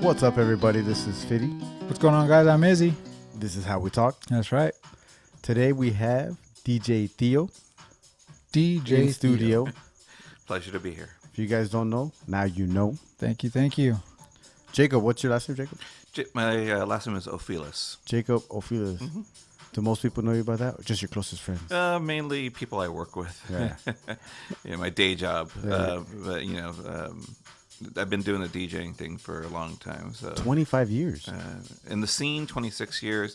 What's up, everybody? This is Fiddy. What's going on, guys? I'm Izzy. This is How We Talk. That's right. Today we have DJ Theo DJ in studio. Pleasure to be here. If you guys don't know, now you know. Thank you. Jacob, what's your last name, Jacob? My last name is Ophelis. Jacob Ophelis. Mm-hmm. Do most people know you by that, or just your closest friends? Mainly people I work with. Yeah. My day job. Yeah. But I've been doing the DJing thing for a long time. So 25 years. In the scene, 26 years.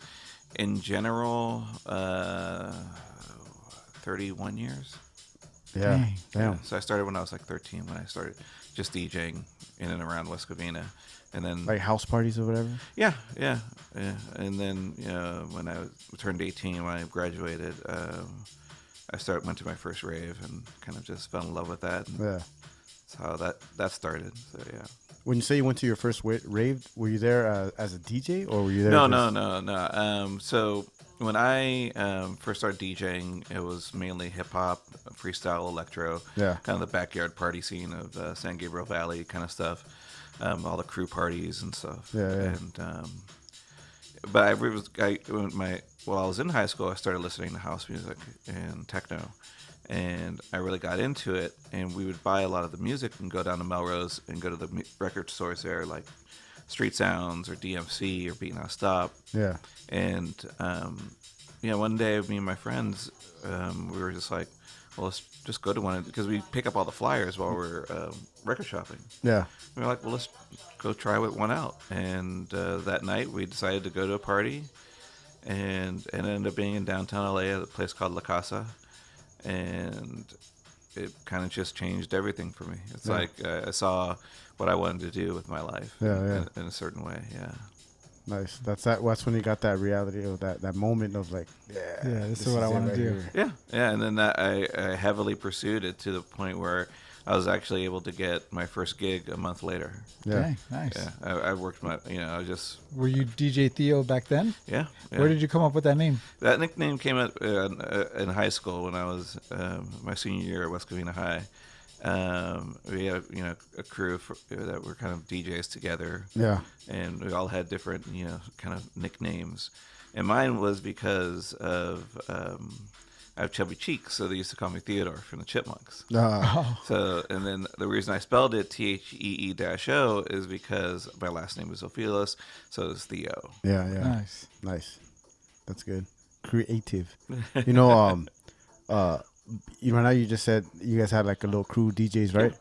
In general, 31 years. Yeah. Damn. Yeah. So I started when I was like 13, when I started just DJing in and around West Covina. And then Like house parties or whatever? Yeah. And then when I turned 18, when I graduated, I went to my first rave and kind of just fell in love with that. And Yeah. that's how that started. So yeah. When you say you went to your first rave, were you there as a DJ, or were you there? No. So when I first started DJing, it was mainly hip hop, freestyle, electro, Yeah. kind of the backyard party scene of San Gabriel Valley kind of stuff. All the crew parties and stuff. Yeah. And but while I was in high school, I started listening to house music and techno, and I really got into it. And we would buy a lot of the music and go down to Melrose and go to the record stores there, like Street Sounds or DMC or Beat Not Stop. Yeah. And one day, me and my friends, we were just like, well, let's just go to one, because we pick up all the flyers while we're record shopping. Yeah. We were like, well, let's go try one out. And that night, we decided to go to a party, and it ended up being in downtown LA at a place called La Casa. And it kind of just changed everything for me. It's like I saw what I wanted to do with my life in a certain way. Yeah. Nice. That's when you got that reality of that moment of like, this is what I want to do. Here. Yeah. And then I heavily pursued it to the point where I was actually able to get my first gig a month later. Yeah. Dang, nice. Yeah. I worked I just. Were you DJ Theo back then? Yeah. Where did you come up with that name? That nickname came up in high school when I was my senior year at West Covina High. We had a crew that were kind of DJs together. Yeah. And we all had different kind of nicknames, and mine was because of I have chubby cheeks, so they used to call me Theodore from the Chipmunks. So, and then the reason I spelled it THEE-O is because my last name is Ophelis, so it's Theo. Yeah. Nice. That's good. Creative. Now you just said you guys had like a little crew DJs, right?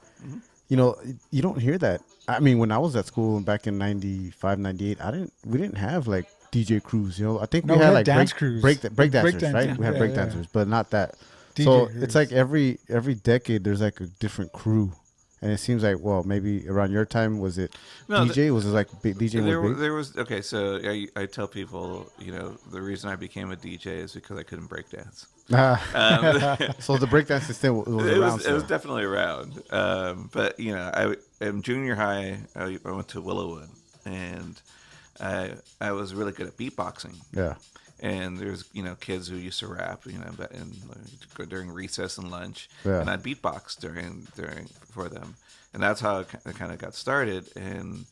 Yeah. Mm-hmm. You don't hear that. I mean, when I was at school back in 95, 98, we didn't have like DJ crews, I think we had like dance crews, break dancers, right? Yeah. We had break dancers, but not that. DJ so crews. It's like every decade there's like a different crew. And it seems like, well, maybe around your time, was it DJ? Was it like DJ? There was okay. So I tell people, the reason I became a DJ is because I couldn't break dance. So the breakdance system was around. It was definitely around. But I in junior high, I went to Willowwood, and I was really good at beatboxing. Yeah. And there's kids who used to rap during recess and lunch, and I'd beatbox during for them, and that's how it kind of got started. And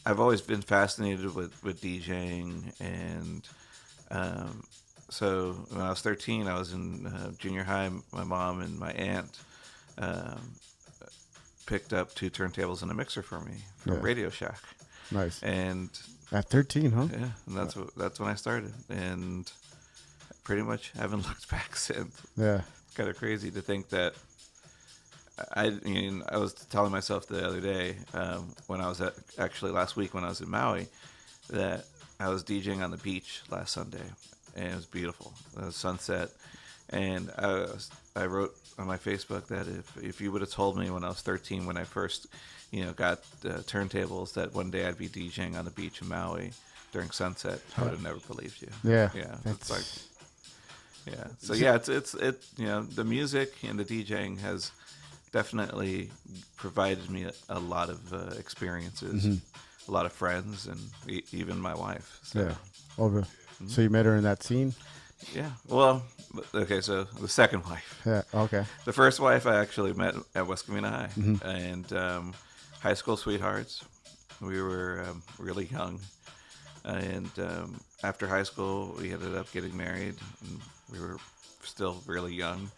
I've always been fascinated with DJing, and so when I was 13, I was in junior high. My mom and my aunt picked up 2 turntables and a mixer for me from Radio Shack. Nice. And at 13, huh? Yeah, and that's when I started, and pretty much haven't looked back since. Yeah. It's kind of crazy to think that I was telling myself the other day when I was last week when I was in Maui, that I was DJing on the beach last Sunday, and it was beautiful. It was sunset, and I wrote on my Facebook that if you would have told me when I was 13, when I first got turntables, that one day I'd be DJing on the beach in Maui during sunset, I would have never believed you. Yeah. It's like, So it's the music and the DJing has definitely provided me a lot of experiences, a lot of friends, and even my wife. So. Yeah. Over. Mm-hmm. So you met her in that scene? Yeah. Well, okay, so the second wife. Yeah, okay. The first wife I actually met at West Covina High, and high school sweethearts. We were really young, and after high school, we ended up getting married. And we were still really young,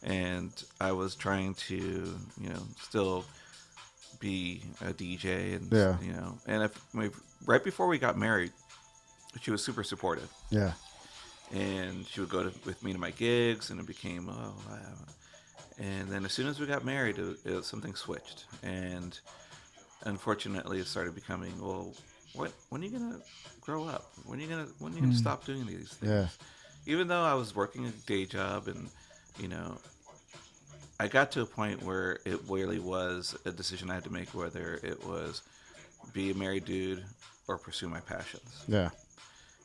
and I was trying to, still be a DJ, and Yeah. and right before we got married, she was super supportive, Yeah. and she would go with me to my gigs, and it became and then as soon as we got married, something switched, and unfortunately, it started becoming, well, when are you gonna grow up? When are you gonna stop doing these things? Yeah. Even though I was working a day job, and I got to a point where it really was a decision I had to make, whether it was be a married dude or pursue my passions. Yeah.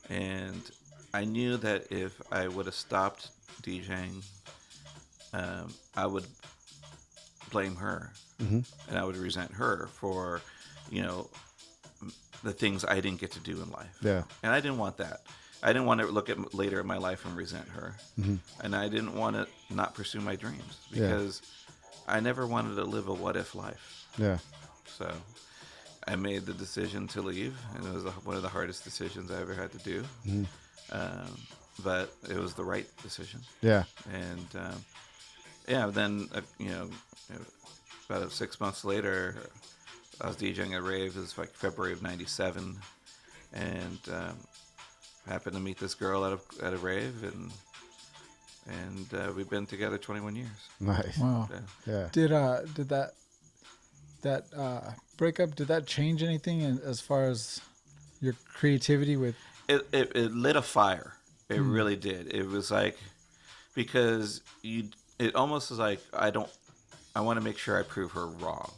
And I knew that if I would have stopped DJing, I would blame her, Mm-hmm. and I would resent her for, the things I didn't get to do in life. Yeah. And I didn't want that. I didn't want to look at later in my life and resent her. Mm-hmm. And I didn't want to not pursue my dreams, because I never wanted to live a what if life. Yeah. So I made the decision to leave, and it was one of the hardest decisions I ever had to do. Mm-hmm. But it was the right decision. Yeah. And then about 6 months later, I was DJing at rave. It was like February of '97, and happened to meet this girl at a rave, and we've been together 21 years. Nice. Wow. Yeah. Did that breakup, did that change anything as far as your creativity with? It lit a fire. It really did. It was like, because it almost was like, I want to make sure I prove her wrong.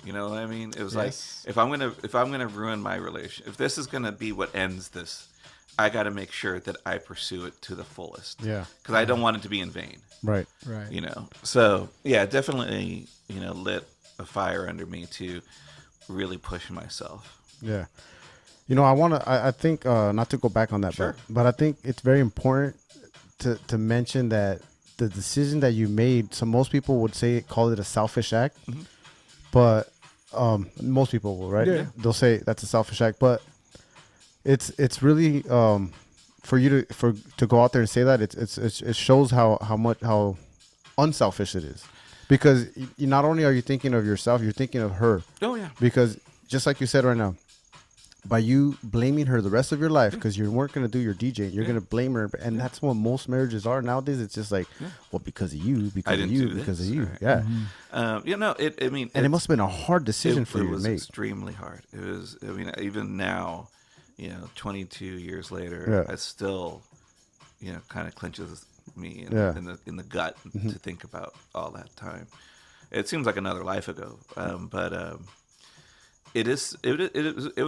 You know what I mean? It was Yes. like, if I'm gonna ruin my relationship, if this is gonna be what ends this, I got to make sure that I pursue it to the fullest. Yeah. Because I don't want it to be in vain. Right. Right. So yeah, it definitely lit a fire under me to really push myself. Yeah. I think, not to go back on that, Sure. but I think it's very important to mention that the decision that you made, so most people would call it a selfish act, Mm-hmm. but most people will, right? Yeah. They'll say that's a selfish act, but it's really, for you to go out there and say that, it shows how unselfish it is, because not only are you thinking of yourself, you're thinking of her. Oh yeah. Because just like you said right now, by you blaming her the rest of your life because you weren't going to do your DJing, you're going to blame her. And that's what most marriages are nowadays. It's just like, well, because of you, because of you, because of you. Right. Yeah. Mm-hmm. And it must have been a hard decision for you to make. It was extremely hard. It was, even now, 22 years later, it still, kind of clinches me in the gut to think about all that time. It seems like another life ago, but it was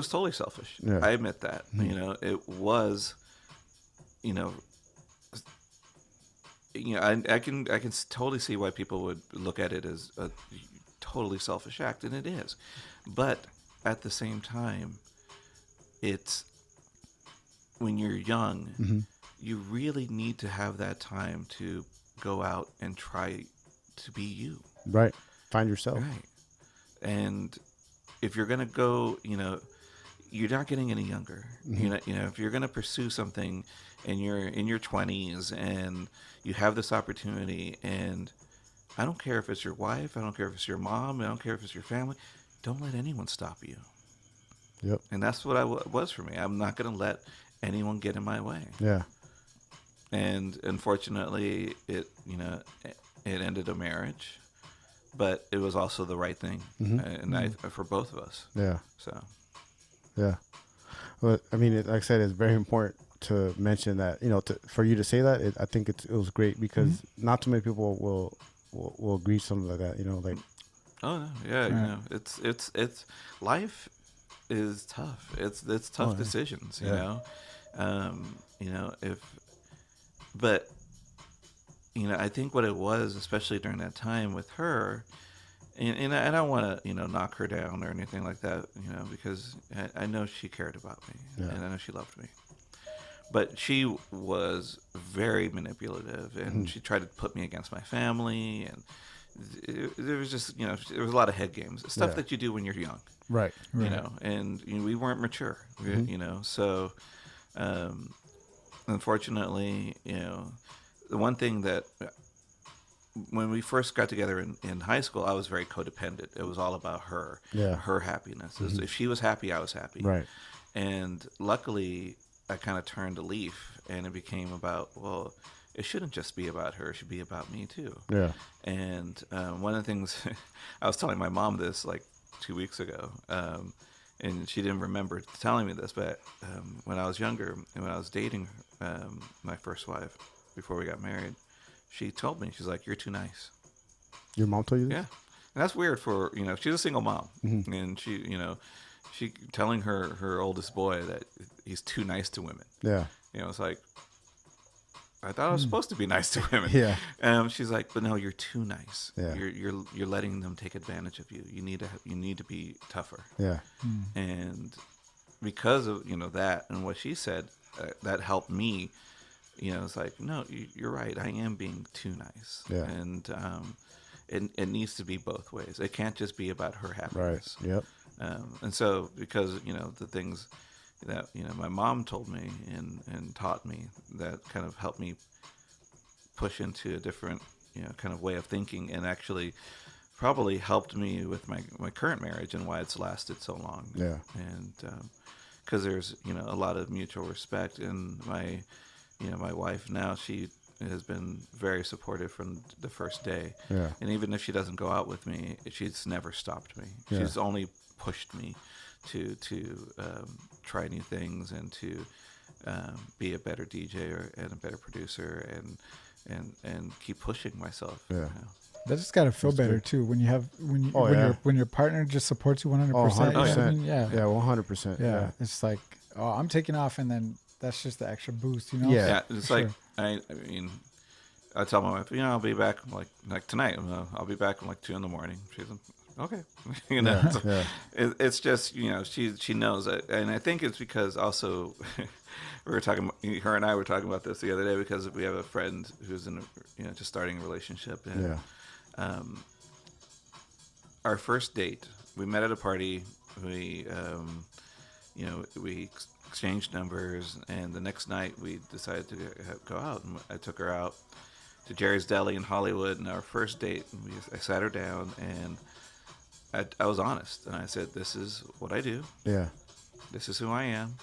totally selfish. Yeah. I admit that. It was, I can totally see why people would look at it as a totally selfish act, and it is. But at the same time, it's, when you're young, you really need to have that time to go out and try to be you. Right. Find yourself. Right. And if you're going to go, you're not getting any younger. If you're going to pursue something and you're in your 20s and you have this opportunity, and I don't care if it's your wife, I don't care if it's your mom, I don't care if it's your family, don't let anyone stop you. Yep. And that's what it was for me. I'm not going to let anyone get in my way. Yeah. And unfortunately, it ended a marriage, but it was also the right thing, for both of us. Yeah. So. Yeah. Well, I mean, like I said, it's very important to mention that, for you to say that, I think it was great, because not too many people will agree something like that, like. Oh no, yeah, Right. it's life is tough. It's tough decisions, but I think what it was, especially during that time with her, and I don't want to knock her down or anything like that, because I know she cared about me, and I know she loved me, but she was very manipulative, and she tried to put me against my family, and there was just there was a lot of head games, stuff Yeah. that you do when you're young, Right. and we weren't mature, so um, unfortunately, the one thing that when we first got together in high school, I was very codependent. It was all about her, Yeah. her happiness. If she was happy, I was happy. Right. And luckily, I kind of turned a leaf, and it became about, well, it shouldn't just be about her; it should be about me too. Yeah. And one of the things I was telling my mom this like 2 weeks ago, and she didn't remember telling me this, but when I was younger and when I was dating my first wife before we got married, she told me, she's like, "You're too nice." Your mom told you this? Yeah, and that's weird for she's a single mom, and she telling her oldest boy that he's too nice to women. Yeah. It's like, I thought I was supposed to be nice to women. Yeah. She's like, but no, you're too nice. Yeah. You're letting them take advantage of you. You need to be tougher. Yeah. And because of that and what she said, that helped me. It's like, no, you're right. I am being too nice. Yeah. And it needs to be both ways. It can't just be about her Right. happiness. Yep. And so because the things that my mom told me and taught me, that kind of helped me push into a different kind of way of thinking, and actually probably helped me with my current marriage and why it's lasted so long. Yeah. And because there's a lot of mutual respect, and my wife now, she has been very supportive from the first day. Yeah. And even if she doesn't go out with me, she's never stopped me. Yeah. She's only pushed me to try new things and to be a better DJ and a better producer and keep pushing myself. Yeah. That just gotta feel better too when you have when your partner just supports you 100%. Oh, 100%. You know what I mean? Yeah. Yeah. 100%. Yeah. It's like, oh, I'm taking off, and then that's just the extra boost, you know? Yeah. Yeah, it's like Sure. I mean, I tell my wife, I'll be back like tonight. I'll be back in like 2 a.m. She's like, okay, Yeah. So Yeah. it's just she knows it, and I think it's because also we were talking. Her and I were talking about this the other day because we have a friend who's in just starting a relationship, and Yeah. our first date, we met at a party. We we exchanged numbers, and the next night we decided to go out, and I took her out to Jerry's Deli in Hollywood. And our first date, I sat her down, and I was honest, and I said, "This is what I do. Yeah. This is who I am.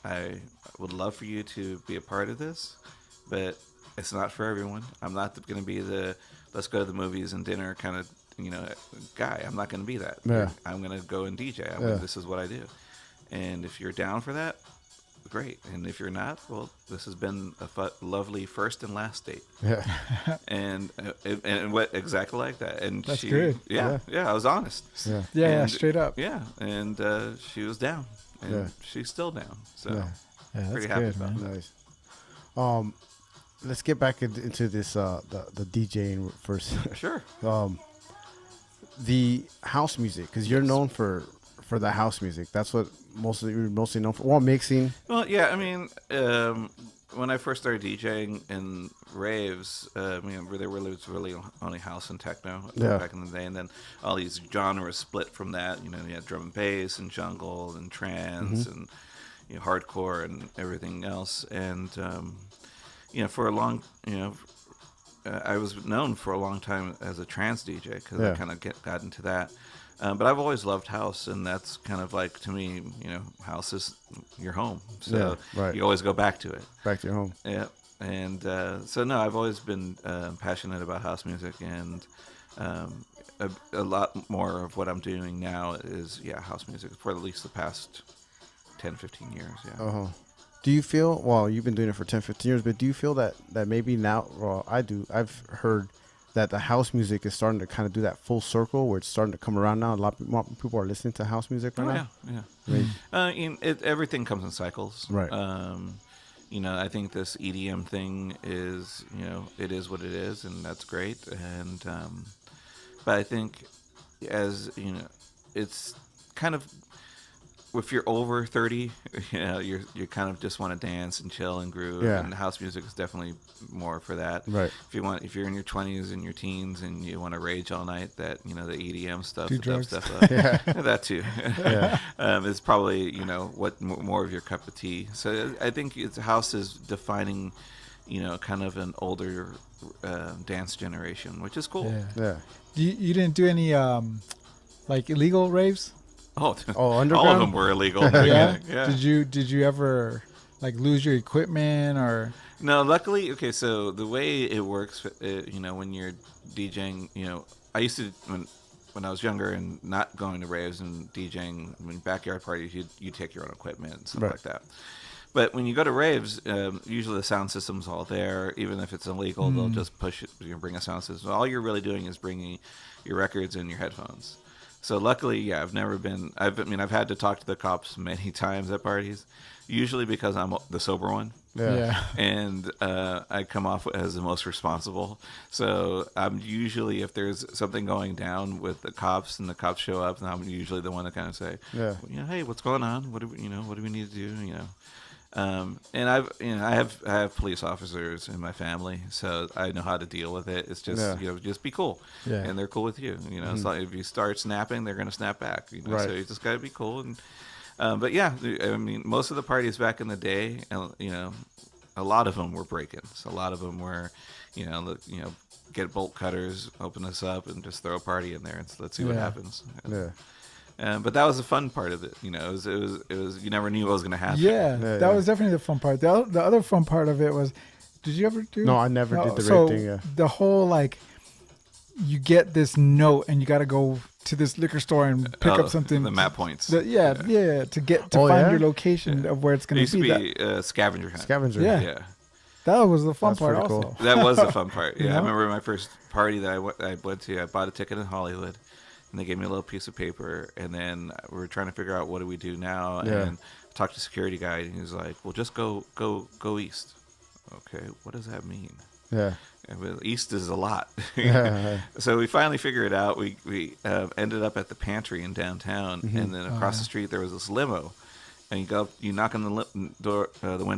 I would love for you to be a part of this, but it's not for everyone. I'm not going to be the let's go to the movies and dinner kind of guy. I'm not going to be that. Yeah. I'm going to go and DJ. This is what I do. And if you're down for that, great. And if you're not, well, this has been a lovely first and last date." Yeah. And what exactly like that. And That's she, good. Yeah, I was honest. Yeah. Yeah, And- straight up. Yeah, and she was down, and Yeah. she's still down. So Yeah. Yeah, that's pretty happy good, about man. that. Nice. Let's get back into this the DJing first. Sure. The house music, because you're known for the house music. That's what you're mostly known for. Well, mixing. Well, yeah. I mean, when I first started DJing in raves, there was really only house and techno back in the day, and then all these genres split from that. You had drum and bass and jungle and trance and hardcore and everything else. And for a long, I was known for a long time as a trance DJ because I kind of got into that. But I've always loved house, and that's kind of like, to me, house is your home. So right. you always go back to it. Back to your home. Yeah. And so, no, I've always been passionate about house music, and a lot more of what I'm doing now is, house music for at least the past 10, 15 years. Yeah. Uh-huh. Do you feel, well, you've been doing it for 10, 15 years, but do you feel that maybe now, well, I do, I've heard that the house music is starting to kind of do that full circle where it's starting to come around now? A lot more people are listening to house music right now. Yeah. Everything comes in cycles. Right. I think this EDM thing is, it is what it is, and that's great. And but I think, as it's kind of if you're over 30, you kind of just want to dance and chill and groove. Yeah. And house music is definitely more for that. Right. If you're in your 20s and your teens and you want to rage all night, that the EDM stuff, Do the dub drugs. stuff, Yeah. that too. Yeah. Is probably what more of your cup of tea. So I think house is defining, kind of an older dance generation, which is cool. Yeah. Yeah. You didn't do any like illegal raves? Oh, Oh, all underground? of them were illegal. In the Yeah. beginning. Yeah. Did you ever like lose your equipment or? No, luckily, okay. So the way it works, when you're DJing, I used to when I was younger and not going to raves and DJing, backyard parties, you take your own equipment and stuff Right. like that. But when you go to raves, usually the sound system's all there. Even if it's illegal, they'll just push it. Bring a sound system. All you're really doing is bringing your records and your headphones. So luckily, yeah, I've never been. I've had to talk to the cops many times at parties, usually because I'm the sober one. Yeah. And I come off as the most responsible. So I'm usually, if there's something going down with the cops and the cops show up, then I'm usually the one to kind of say, Yeah. hey, what's going on? What do we need to do? And I have police officers in my family, so I know how to deal with it. It's just just be cool, Yeah. and they're cool with you. So if you start snapping, they're gonna snap back. Right. So you just gotta be cool. And but yeah, most of the parties back in the day, a lot of them were break-ins. A lot of them were, get bolt cutters, open us up, and just throw a party in there and let's see what happens. Yeah. But that was the fun part of it. It was you never knew what was going to happen. Yeah, Yeah, that yeah. was definitely the fun part. The other fun part of it was, did you ever do? No, I never did the so rave thing. Yeah. the whole like, you get this note and you got to go to this liquor store and pick up something. The map points. To get to Oh, find yeah? your location of where it's It going used to to be. be scavenger hunt. Scavenger. Yeah. Yeah. That was the fun That's part pretty also. cool. That was the fun part. Yeah, You I know? remember my first party that I went to. I bought a ticket in Hollywood, and they gave me a little piece of paper, and then we were trying to figure out what do we do now. Yeah. And I talked to the security guy, and he was like, "Well, just go east." Okay, what does that mean? Yeah. Well, east is a lot. Yeah. So we finally figured it out. We ended up at the pantry in downtown, and then across the street there was this limo. And you knock on the window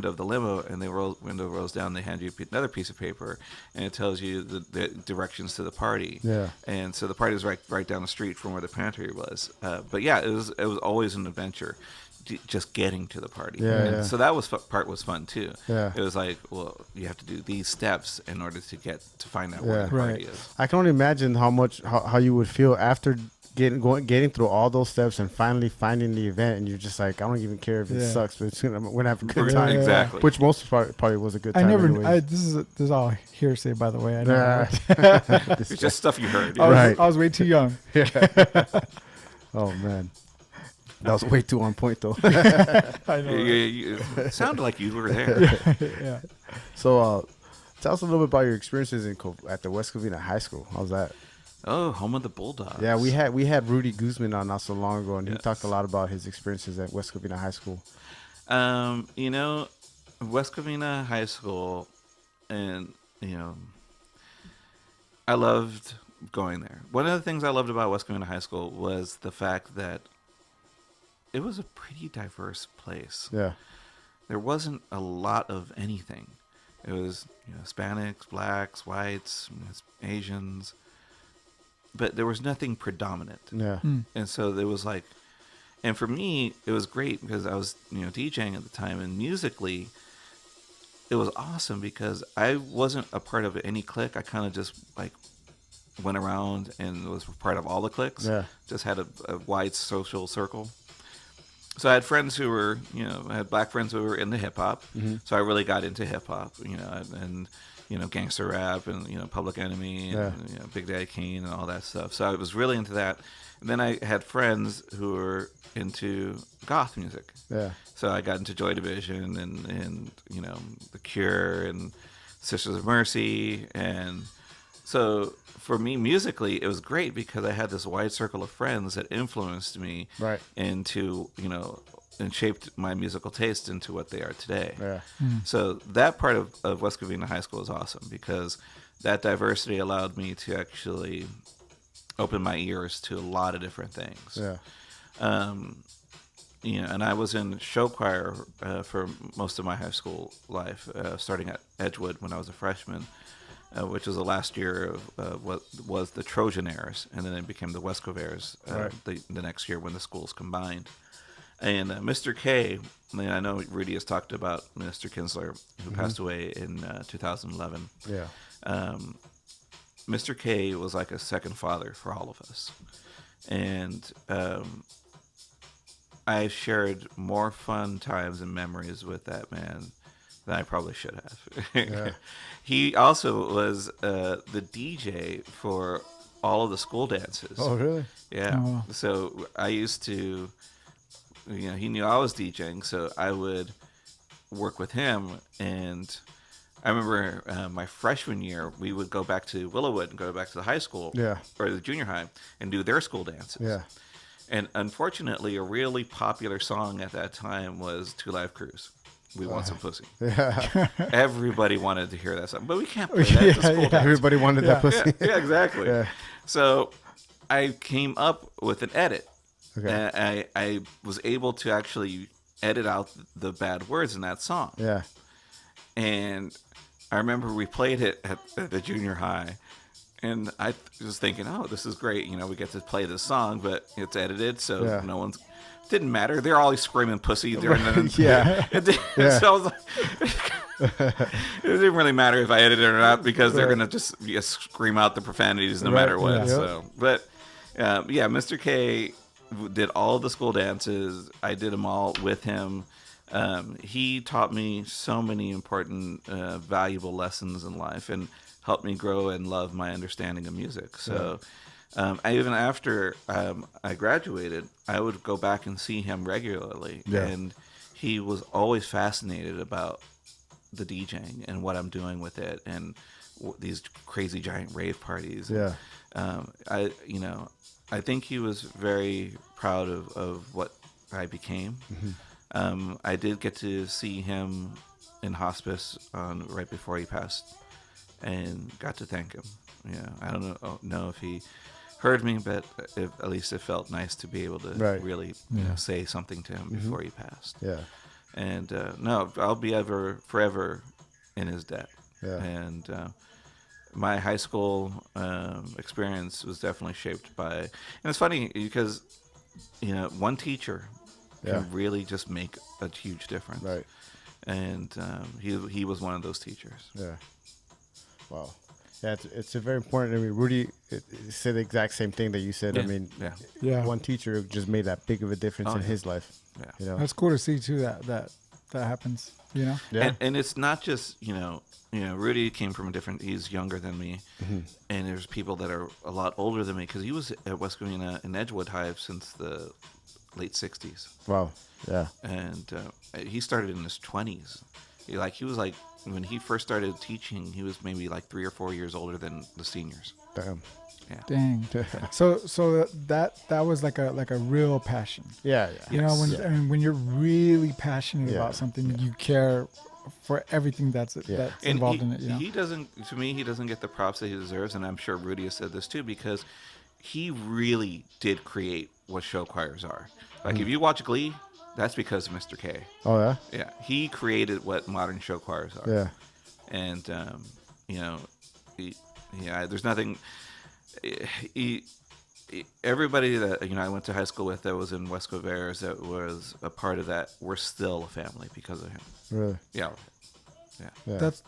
of the limo, and the window rolls down. They hand you another piece of paper, and it tells you the directions to the party. Yeah. And so the party was right down the street from where the pantry was. But yeah, it was always an adventure, just getting to the party. Yeah, And yeah. so that part was fun too. Yeah. It was like, well, you have to do these steps in order to find out where Yeah. the party Right. is. I can only imagine how you would feel after getting through all those steps and finally finding the event, and you're just like, I don't even care if it Yeah. sucks, but we're gonna have a good Yeah. time. Exactly. Which most probably was a good time. This is all hearsay, by the way. I Yeah. never. It's just stuff you heard. Right. I was way too young. Oh man, that was way too on point though. I know. It sounded like you were there. Yeah. So, tell us a little bit about your experiences at the West Covina High School. How's that? Oh, home of the Bulldogs. Yeah, we had Rudy Guzman on not so long ago, and he Yes. talked a lot about his experiences at West Covina High School. West Covina High School, and I loved going there. One of the things I loved about West Covina High School was the fact that it was a pretty diverse place. Yeah, There wasn't a lot of anything. It was Hispanics, blacks, whites, Asians, but there was nothing predominant. yeah, And so there was like, and for me, it was great because I was, DJing at the time, and musically, it was awesome because I wasn't a part of any clique. I kind of just like went around and was part of all the cliques. Yeah. Just had a wide social circle. So I had friends who were, I had black friends who were into hip hop. Mm-hmm. So I really got into hip hop, and gangster rap and Public Enemy and Big Daddy Kane and all that stuff. So I was really into that. And then I had friends who were into goth music. yeah, So I got into Joy Division and The Cure and Sisters of Mercy. And so for me, musically, it was great because I had this wide circle of friends that influenced me Right. into, and shaped my musical taste into what they are today. yeah, So that part of West Covina High School is awesome because that diversity allowed me to actually open my ears to a lot of different things. yeah, and I was in show choir for most of my high school life, starting at Edgewood when I was a freshman, which was the last year of what was the Trojan-Airs, and then it became the Wescovaires the next year when the schools combined. And Mr. K, I know Rudy has talked about Mr. Kinsler, who passed away in 2011. Yeah. Mr. K was like a second father for all of us. And I shared more fun times and memories with that man than I probably should have. Yeah. He also was the DJ for all of the school dances. Oh, really? Yeah. Oh, wow. So I used to, he knew I was DJing, so I would work with him. And I remember my freshman year, we would go back to Willowwood and go back to the high school, Yeah. or the junior high, and do their school dances. Yeah. And unfortunately, a really popular song at that time was Two Live Cruise. We Want Some Pussy. Yeah. Everybody wanted to hear that song, but we can't play that at the school dance. Everybody wanted that pussy. Yeah, exactly. Yeah. So I came up with an edit. Okay. And I was able to actually edit out the bad words in that song. Yeah. And I remember we played it at the junior high. And I was thinking, oh, this is great. We get to play this song, but it's edited, so no one's... Didn't matter. They're always screaming pussy during the... Yeah. So I was like... it didn't really matter if I edited it or not, because they're going to just scream out the profanities no matter what. Yeah. So, but, Mr. K did all of the school dances. I did them all with him. He taught me so many important, valuable lessons in life, and helped me grow and love my understanding of music. So even after I graduated, I would go back and see him regularly. Yeah. And he was always fascinated about the DJing and what I'm doing with it, and these crazy giant rave parties. Yeah. I think he was very proud of what I became. Mm-hmm. I did get to see him in hospice right before he passed, and got to thank him. Yeah, I don't know if he heard me, but at least it felt nice to be able to really say something to him before he passed. Yeah. And no, I'll be forever in his debt. Yeah. And my high school experience was definitely shaped by, and it's funny because one teacher can really just make a huge difference. Right. And he was one of those teachers. Yeah. Wow. Yeah, it's a very important. I mean, Rudy said the exact same thing that you said. Yeah. I mean, Yeah. one teacher just made that big of a difference in his life. Yeah. That's cool to see too. That happens. Yeah. And it's not just Rudy came from he's younger than me, and there's people that are a lot older than me, because he was at West Covina in Edgewood Hive since the late 60s. Wow. Yeah. And he started in his 20s. He was like, when he first started teaching, he was maybe like 3 or 4 years older than the seniors. Damn. Yeah. Dang. So that was like a real passion. Yeah. Yes. When you're really passionate about something, you care for everything that's involved in it. He doesn't. To me, he doesn't get the props that he deserves, and I'm sure Rudy has said this too, because he really did create what show choirs are. Like if you watch Glee, that's because of Mr. K. Oh yeah. Yeah, he created what modern show choirs are. Yeah. And there's nothing. Everybody that I went to high school with that was in Wescovaires that was a part of that, we're still a family because of him. Really. Yeah. That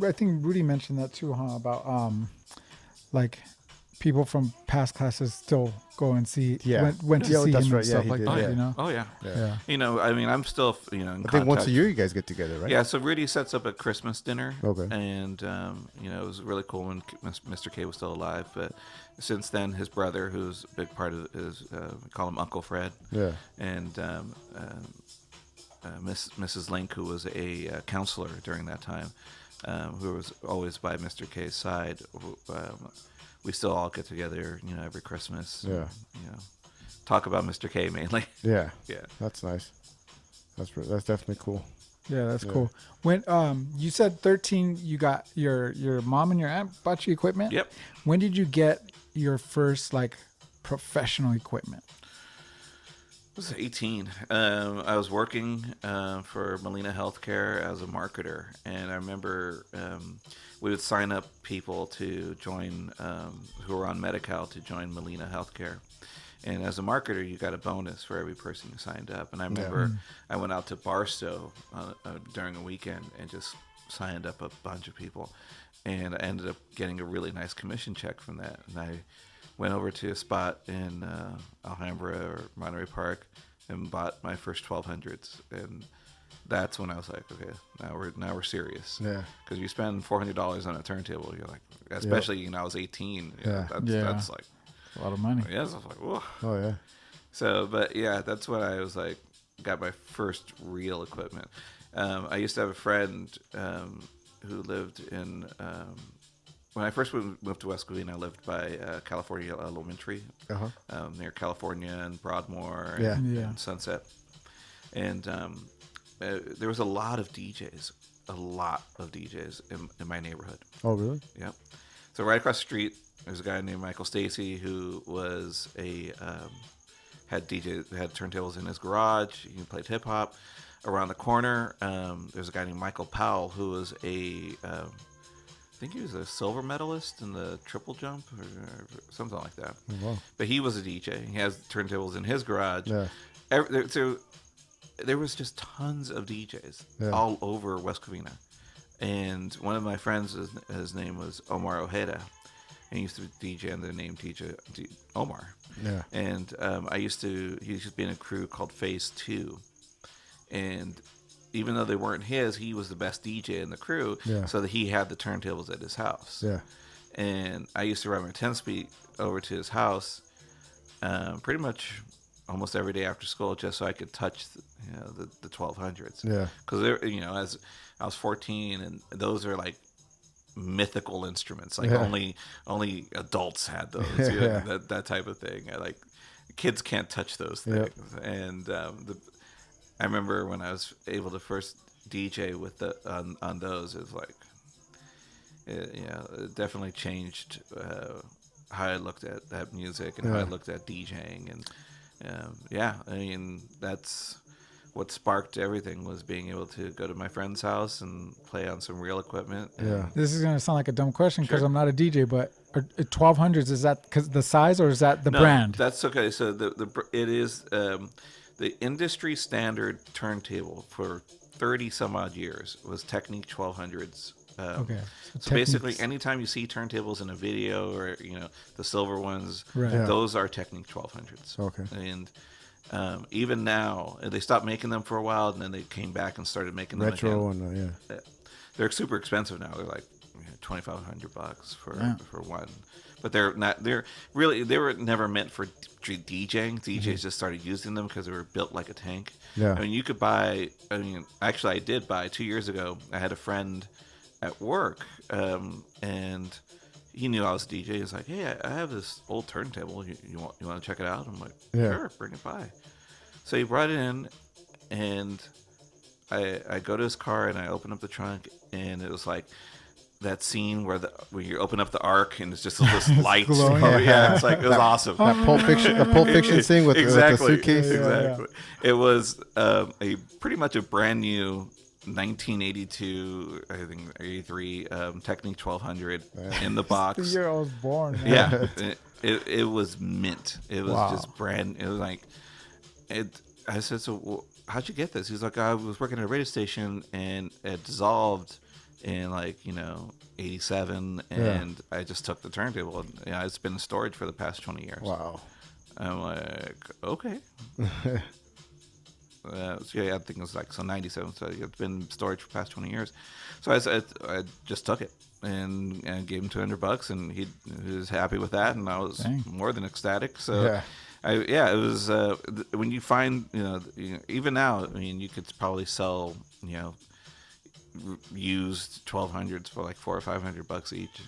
I think Rudy mentioned that too, huh? About like people from past classes still go and see went to see that's him right. and stuff He like did, that. Oh yeah. Yeah. I mean, I'm still in I contact. think once a year you guys get together, right? Yeah, so Rudy sets up a Christmas dinner. Okay. And, it was really cool when Mr. K was still alive. But since then, his brother, who's a big part of his, we call him Uncle Fred. Yeah. And Mrs. Link, who was a counselor during that time, who was always by Mr. K's side, we still all get together, every Christmas. Yeah. And, talk about Mr. K mainly. Yeah. Yeah. That's nice. That's definitely cool. Yeah, that's cool. When you said 13, you got your mom and your aunt bought you equipment. Yep. When did you get your first like professional equipment? was 18. I was working for Molina Healthcare as a marketer, and I remember we would sign up people to join who were on Medi-Cal to join Molina Healthcare. And as a marketer, you got a bonus for every person who signed up. And I remember I went out to Barstow during a weekend and just signed up a bunch of people. And I ended up getting a really nice commission check from that. And I went over to a spot in Alhambra or Monterey Park and bought my first 1200s. And that's when I was like, okay, now we're serious. Yeah. Because you spend $400 on a turntable, you're like, especially I was 18. That's like a lot of money. Yes, I was like, whoa. Oh yeah. So, but yeah, that's when I was like, got my first real equipment. I used to have a friend who lived in. When I first moved to West Covina, I lived by California Elementary, near California and Broadmoor and Sunset. And there was a lot of DJs in my neighborhood. Oh, really? Yep. So right across the street, there's a guy named Michael Stacy who was had turntables in his garage. He played hip hop. Around the corner, there's a guy named Michael Powell who was I think he was a silver medalist in the triple jump or something like that. Oh, wow. But he was a DJ. He has turntables in his garage. Yeah. So there was just tons of DJs all over West Covina. And one of my friends, his name was Omar Ojeda. And he used to DJ under the name DJ Omar. Yeah. And he used to be in a crew called Phase 2. And even though they weren't his, he was the best DJ in the crew. Yeah. So that he had the turntables at his house. Yeah. And I used to ride my 10-speed over to his house pretty much almost every day after school just so I could touch the 1200s. Yeah. Because, as I was 14, and those are like mythical instruments. Like only adults had those. That type of thing. Like kids can't touch those things. Yep. And I remember when I was able to first DJ with on those, it was like, it definitely changed how I looked at music and how I looked at DJing. And I mean, that's what sparked everything, was being able to go to my friend's house and play on some real equipment. Yeah. This is going to sound like a dumb question because I'm not a DJ, but 1200s, is that because the size or is that the brand? That's okay. So it is the industry standard turntable for 30 some odd years was Technique 1200s. Okay. So basically, anytime you see turntables in a video or the silver ones, those are Technique 1200s. Okay. And even now, they stopped making them for a while, and then they came back and started making them retro again. And they're super expensive now. They're like $2,500 for one. But they were never meant for DJing. DJs just started using them because they were built like a tank. Yeah. I mean, you could buy. I mean, actually, I did buy 2 years ago. I had a friend at work, and he knew I was a DJ. He's like, "Hey, I have this old turntable. You want to check it out?" I'm like, "Sure, bring it by." So he brought it in, and I go to his car and I open up the trunk, and it was like that scene where you open up the ark and it's just this light. It's like, it was awesome. That Pulp Fiction scene with the suitcase. Exactly. It was a pretty much a brand new 1982, I think 83 Technique 1200 in the box. The year I was born. Yeah, it was mint. It was just brand. It was like I said, "So how'd you get this?" He's like, "I was working at a radio station and it dissolved in 87, and I just took the turntable. And, it's been in storage for the past 20 years." Wow. I'm like, okay. I think it was 97. So it's been in storage for the past 20 years. So I just took it and gave him $200, and he was happy with that, and I was more than ecstatic. So it was when you find even now, I mean, you could probably sell used 1200s for like $400 or $500 each.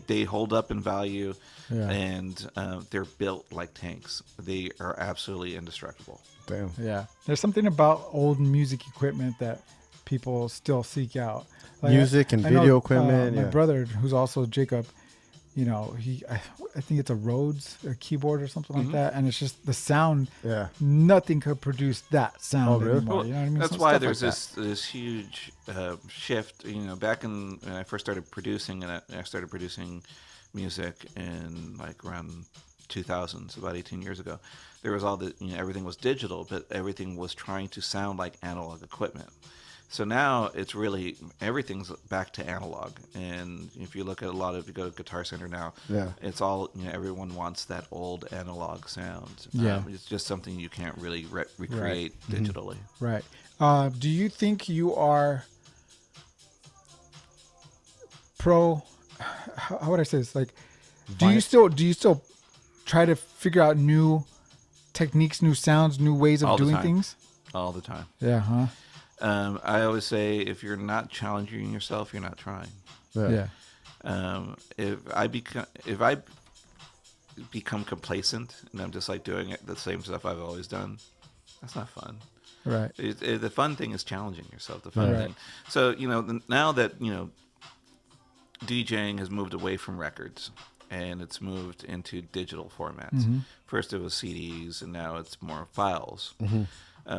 They hold up in value, and they're built like tanks. They are absolutely indestructible. Damn. Yeah, there's something about old music equipment that people still seek out. Music and video equipment. My brother, who's also Jacob, I think it's a Rhodes a keyboard or something like that, and it's just the sound. Yeah. Nothing could produce that sound really? anymore. Well, You know what I mean? that's Some why stuff there's like this huge shift. Back when I first started producing, and I started producing music in like around 2000s, about 18 years ago. There was all the everything was digital, but everything was trying to sound like analog equipment. So now it's really everything's back to analog. And if you look at if you go to Guitar Center now, it's all everyone wants that old analog sound. Yeah. It's just something you can't really recreate digitally. Right. Do you think you are pro? How would I say this? Like, do you still try to figure out new techniques, new sounds, new ways of doing things? All the time. Yeah. Huh. I always say if you're not challenging yourself, you're not trying. Yeah. If I become complacent and I'm just like doing the same stuff I've always done, that's not fun. Right. The fun thing is challenging yourself. The fun thing. So now that DJing has moved away from records and it's moved into digital formats. First it was CDs and now it's more files.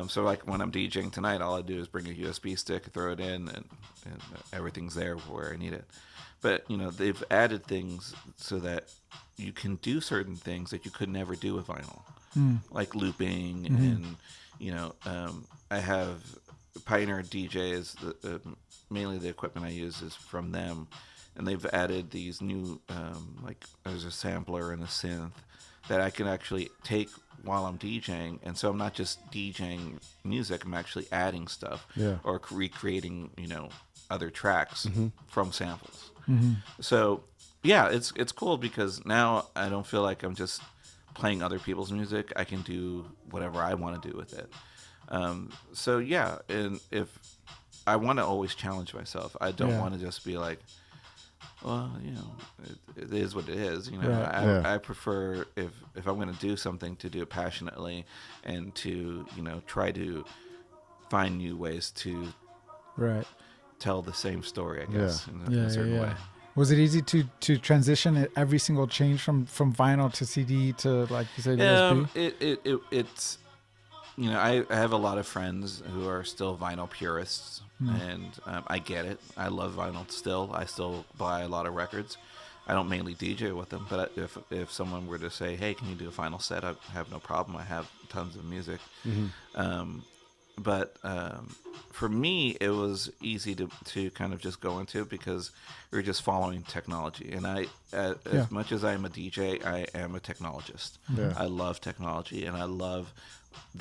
So like when I'm DJing tonight, all I do is bring a USB stick, throw it in, and everything's there where I need it. But they've added things so that you can do certain things that you could never do with vinyl, like looping and I have Pioneer DJ is mainly the equipment I use is from them, and they've added these new like there's a sampler and a synth that I can actually take while I'm DJing, and so I'm not just DJing music, I'm actually adding stuff or recreating other tracks from samples. So yeah, it's cool because now I don't feel like I'm just playing other people's music. I can do whatever I want to do with it. So yeah, and if I want to always challenge myself, I don't want to just be like, well, it is what it is. I prefer if I'm going to do something to do it passionately and to try to find new ways to tell the same story, I guess, in a certain way. Was it easy to transition at every single change from vinyl to CD to, like you said, USB? It's I have a lot of friends who are still vinyl purists, and I get it. I love vinyl still. I still buy a lot of records. I don't mainly DJ with them, but if someone were to say, hey, can you do a vinyl set, I have no problem. I have tons of music. But for me, it was easy to kind of just go into it because we were just following technology. And as much as I am a DJ, I am a technologist. I love technology, and I love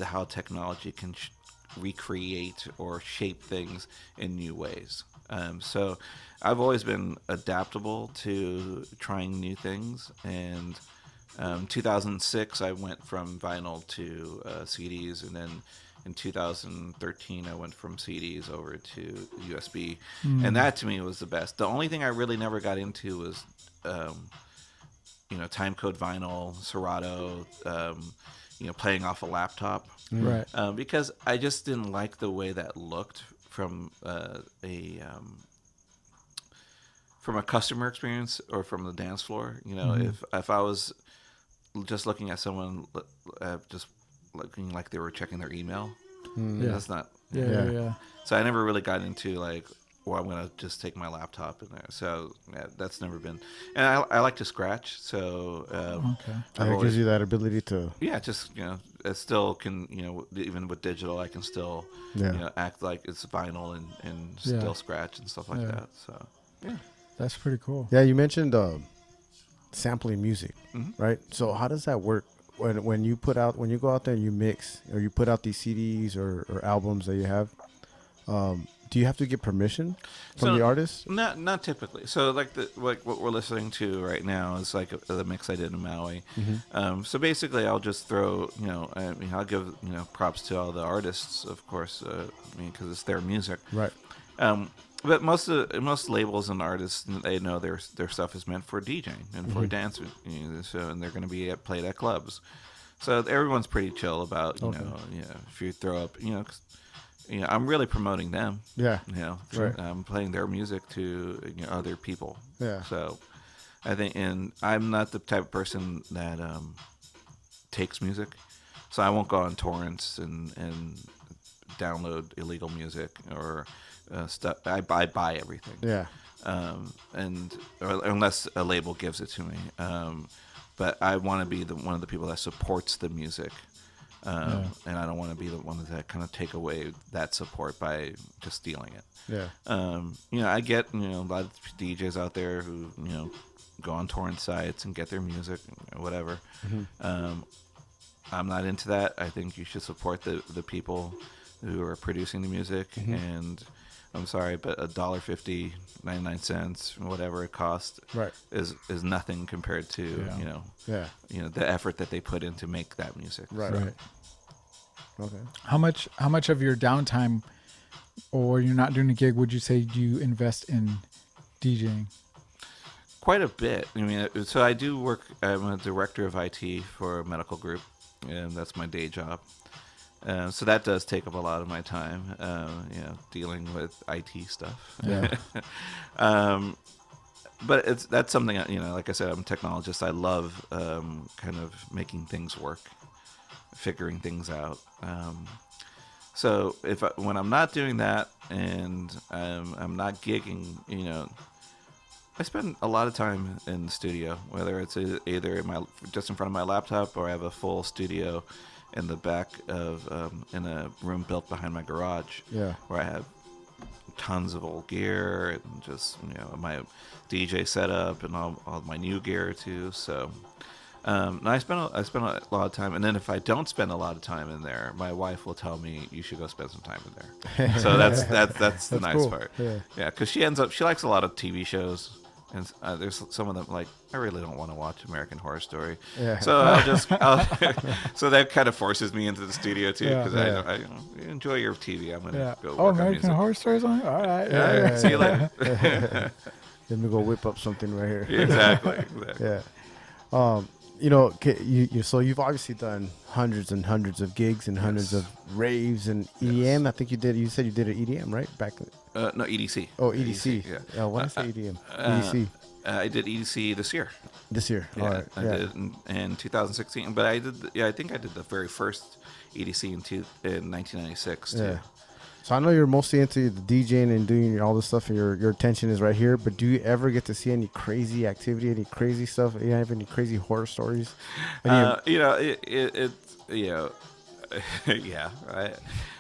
how technology can recreate or shape things in new ways. So I've always been adaptable to trying new things. And 2006, I went from vinyl to CDs, and then in 2013, I went from CDs over to USB, and that to me was the best. The only thing I really never got into was, timecode vinyl, Serato, playing off a laptop, right? Because I just didn't like the way that looked from a customer experience or from the dance floor. If I was just looking at someone just looking like they were checking their email, that's not. So I never really got into like, well, I'm gonna just take my laptop in there. So that's never been. And I like to scratch, so it gives you that ability to. Yeah, just it still can even with digital, I can still act like it's vinyl and still scratch and stuff like that. So that's pretty cool. Yeah, you mentioned sampling music, right? So how does that work? When you go out there and you mix or you put out these CDs or albums that you have, do you have to get permission from the artist? Not typically. So like what we're listening to right now is like the mix I did in Maui. So basically, I'll just throw I'll give props to all the artists, of course, because it's their music, right? But most labels and artists, they know their stuff is meant for DJing and for dance, and they're going to be played at clubs. So everyone's pretty chill about if you throw up I'm really promoting them. Yeah. Right. I'm playing their music to other people. Yeah. So I think, and I'm not the type of person that takes music, so I won't go on torrents and download illegal music or stuff. I buy everything. Yeah. Or unless a label gives it to me. But I want to be one of the people that supports the music. And I don't want to be the one that kind of take away that support by just stealing it. Yeah. I get, a lot of DJs out there who, go on torrent sites and get their music, whatever. I'm not into that. I think you should support the people who are producing the music. And I'm sorry, but $1.50, 99 cents, whatever it costs, right, is nothing compared to the effort that they put in to make that music. Right. So. Right. Okay. How much of your downtime, or you're not doing a gig, would you say you invest in DJing? Quite a bit. I mean, so I do work. I'm a director of IT for a medical group, and that's my day job. So that does take up a lot of my time, dealing with IT stuff. Yeah. But that's something, like I said, I'm a technologist. I love kind of making things work, figuring things out. So when I'm not doing that and I'm not gigging, I spend a lot of time in the studio, whether it's either just in front of my laptop, or I have a full studio in the back of in a room built behind my garage, where I have tons of old gear and just my DJ setup and all my new gear too. So I spend a lot of time, and then if I don't spend a lot of time in there, my wife will tell me you should go spend some time in there. So that's the nice cool. part. Yeah, because she likes a lot of TV shows. And there's some of them like, I really don't want to watch American Horror Story. Yeah. So so that kind of forces me into the studio too, because I enjoy your TV. I'm gonna go work on American music. Horror Story's on. All right. Yeah. See you later. Let me go whip up something right here. Exactly. Yeah. So you've obviously done hundreds and hundreds of gigs and hundreds of raves and EDM. Yes. I think you said you did an EDM, right? Back. No, EDC. Oh, EDC. Yeah. Why did I say EDM? EDC. I did EDC this year. This year. Yeah, all right. I did in 2016. But I think I did the very first EDC in 1996 too. Yeah. So I know you're mostly into the DJing and doing all this stuff, and your attention is right here. But do you ever get to see any crazy activity, any crazy stuff? You have any crazy horror stories?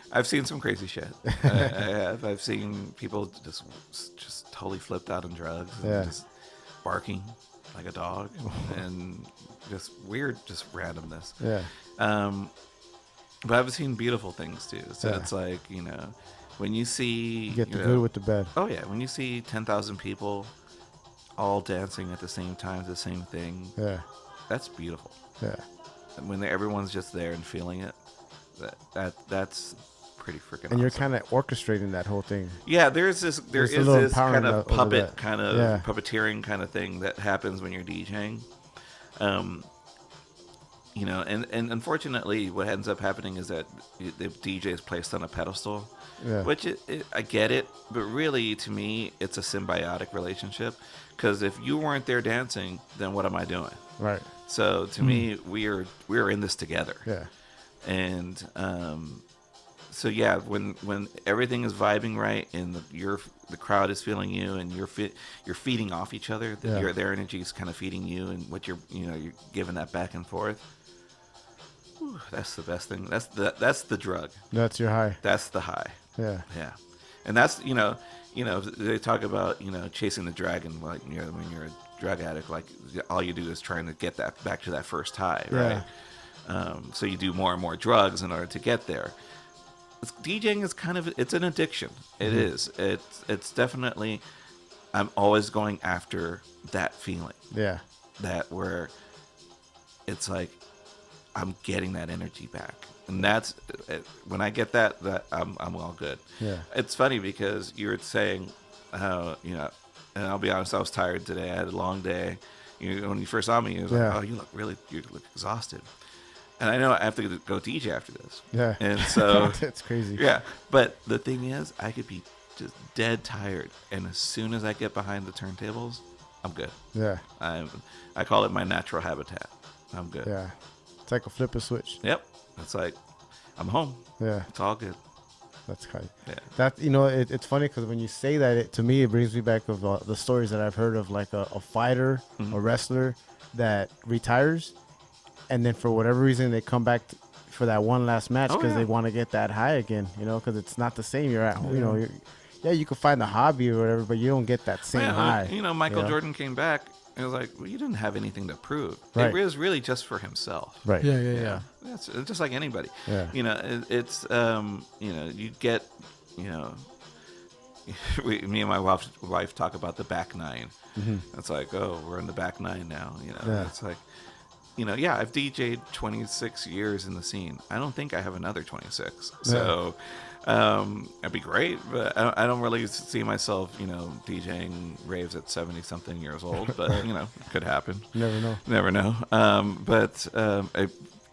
I've seen some crazy shit. I have. I've seen people just totally flipped out on drugs, and just barking like a dog, and just weird, just randomness. Yeah. But I've seen beautiful things too. So it's like, when you see... You get the good with the bad. Oh, yeah. When you see 10,000 people all dancing at the same time, the same thing. Yeah. That's beautiful. Yeah. And when everyone's just there and feeling it, that's pretty freaking awesome. And you're kind of orchestrating that whole thing. Yeah, there is this kind of puppet, kind of puppeteering kind of thing that happens when you're DJing. And unfortunately, what ends up happening is that the DJ is placed on a pedestal, which I get it, but really, to me, it's a symbiotic relationship. Because if you weren't there dancing, then what am I doing? Right. So to me, we are in this together. Yeah. And when everything is vibing right and the crowd is feeling you and you're feeding off each other, their energy is kind of feeding you, and what you're giving that back and forth. Whew, that's the best thing. That's the drug. That's your high. That's the high. Yeah. Yeah. And that's they talk about chasing the dragon, like when you're a drug addict, like all you do is trying to get that back to that first high, right? So you do more and more drugs in order to get there. DJing is it's an addiction. It is. It's definitely. I'm always going after that feeling. Yeah. That where it's like I'm getting that energy back, and that's when I get that I'm all good. Yeah. It's funny because you were saying how and I'll be honest, I was tired today. I had a long day. When you first saw me, you was like, "Oh, you look exhausted." And I know I have to go DJ after this. Yeah. And so that's crazy. Yeah. But the thing is, I could be just dead tired, and as soon as I get behind the turntables, I'm good. Yeah. I call it my natural habitat. I'm good. Yeah. It's like a flip a switch. Yep. It's like I'm home. Yeah. It's all good. That's kind. Yeah. That it's funny because when you say that, to me it brings me back of the stories that I've heard of like a fighter, a wrestler that retires, and then for whatever reason they come back for that one last match because they want to get that high again. Because it's not the same. You're at home. You can find the hobby or whatever, but you don't get that same high. Michael Jordan came back. It was like, well, you didn't have anything to prove. Right. It was really just for himself. Right. Yeah. It's just like anybody. Yeah. You get, me and my wife talk about the back nine. It's like, oh, we're in the back nine now. It's like, I've DJ'd 26 years in the scene. I don't think I have another 26. So it'd be great, but I don't really see myself, DJing raves at 70-something years old. But, it could happen. Never know. But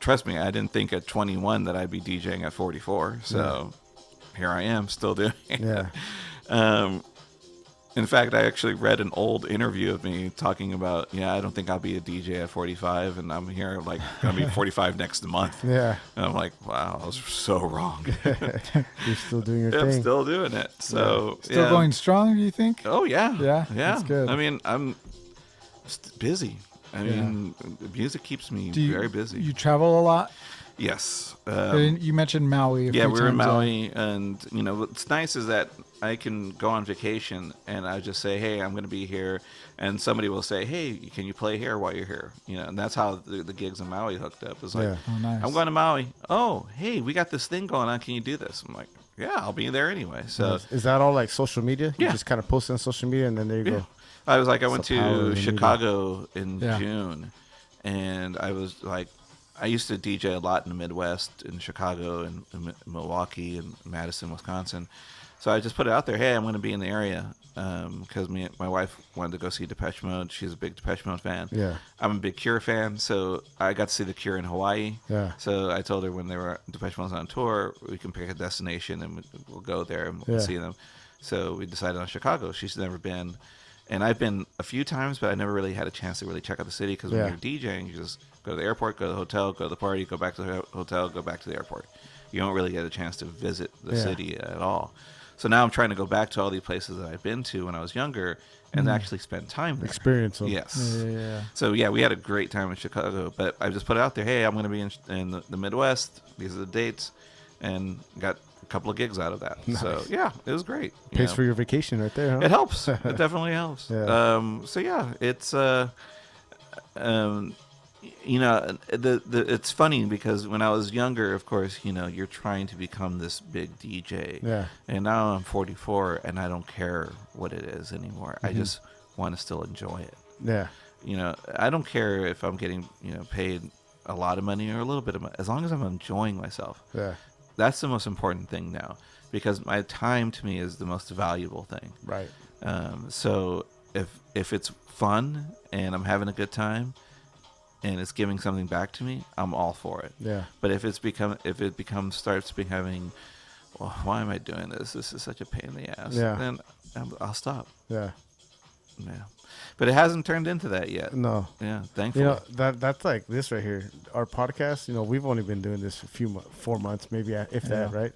trust me, I didn't think at 21 that I'd be DJing at 44. So here I am still doing it. Yeah. In fact, I actually read an old interview of me talking about, I don't think I'll be a DJ at 45, and I'm here like going to be 45 next month. Yeah. And I'm like, wow, I was so wrong. You're still doing your thing. I'm still doing it. So Still going strong, do you think? Oh, yeah. Yeah. That's good. I mean, I'm busy. I mean, music keeps me very busy. You travel a lot? Yes. You mentioned Maui. Yeah, we're in Maui, and what's nice is that I can go on vacation and I just say, hey, I'm going to be here, and somebody will say, hey, can you play here while you're here? And that's how the gigs in Maui hooked up. It's like, Oh, nice. I'm going to Maui. Oh, hey, we got this thing going on. Can you do this? I'm like, yeah, I'll be there anyway. So is that all like social media? Yeah. You just kind of post on social media and then there you go. I was like, I went It's the power of to the Chicago in June, and I was like, I used to DJ a lot in the Midwest, in Chicago and Milwaukee and Madison, Wisconsin. So I just put it out there, hey, I'm going to be in the area, because my wife wanted to go see Depeche Mode. She's a big Depeche Mode fan. Yeah. I'm a big Cure fan, so I got to see the Cure in Hawaii. Yeah. So I told her when Depeche Mode's on tour, we can pick a destination and we'll go there and we'll see them. So we decided on Chicago. She's never been. And I've been a few times, but I never really had a chance to really check out the city because when you're DJing, you just go to the airport, go to the hotel, go to the party, go back to the hotel, go back to the airport. You don't really get a chance to visit the city at all. So now I'm trying to go back to all these places that I've been to when I was younger and actually spend time there. Experience them. Yes. Yeah. So, we had a great time in Chicago, but I just put it out there, hey, I'm going to be in the Midwest. These are the dates, and got a couple of gigs out of that. Nice. So, yeah, it was great. Pays for your vacation right there, huh? It helps. It definitely helps. Yeah. It's it's funny because when I was younger, of course, you're trying to become this big DJ. Yeah. And now I'm 44 and I don't care what it is anymore. I just want to still enjoy it. Yeah. I don't care if I'm getting, paid a lot of money or a little bit of money, as long as I'm enjoying myself. Yeah. That's the most important thing now, because my time to me is the most valuable thing. Right. So if it's fun and I'm having a good time and it's giving something back to me, I'm all for it. Yeah. But if it starts becoming, well, why am I doing this? This is such a pain in the ass. Yeah. Then I'll stop. Yeah. Yeah. But it hasn't turned into that yet. No. Yeah. Thankfully. That's like this right here. Our podcast, we've only been doing this 4 months, maybe if that, right?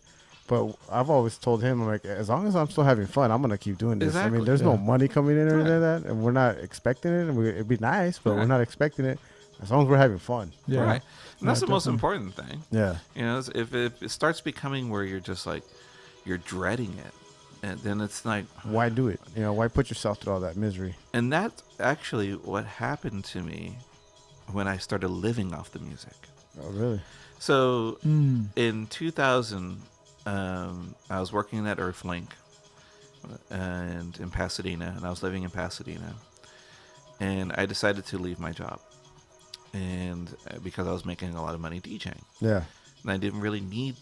But I've always told him, I'm like, as long as I'm still having fun, I'm gonna keep doing this. Exactly. I mean, there's no money coming in or anything like that, and we're not expecting it. And it'd be nice, but we're not expecting it. As long as we're having fun. Yeah. Right. And that's the most definitely. important thing. Yeah. If it starts becoming where you're just like, you're dreading it, and then it's like, Why do it? Why put yourself through all that misery? and that's actually what happened to me when I started living off the music. Oh, really? So in 2000, I was working at Earthlink and in Pasadena, and I was living in Pasadena, and I decided to leave my job, and because I was making a lot of money DJing, Yeah. and I didn't really need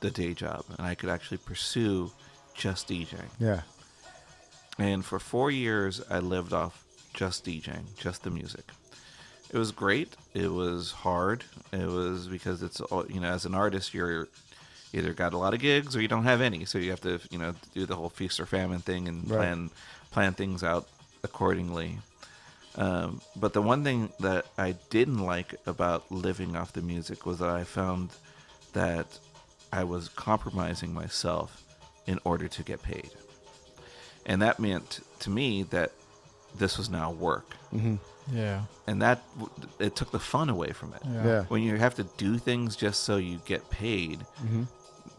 the day job, and I could actually pursue just DJing. Yeah. And for 4 years, I lived off just DJing, just the music. It was great. It was hard. It was because it's, as an artist, you're either got a lot of gigs or you don't have any. So you have to, do the whole feast or famine thing and Right. plan things out accordingly. But the one thing that I didn't like about living off the music was that I found that I was compromising myself in order to get paid. And that meant to me that this was now work. Mm-hmm. Yeah. And that it took the fun away from it. Yeah. When you have to do things just so you get paid,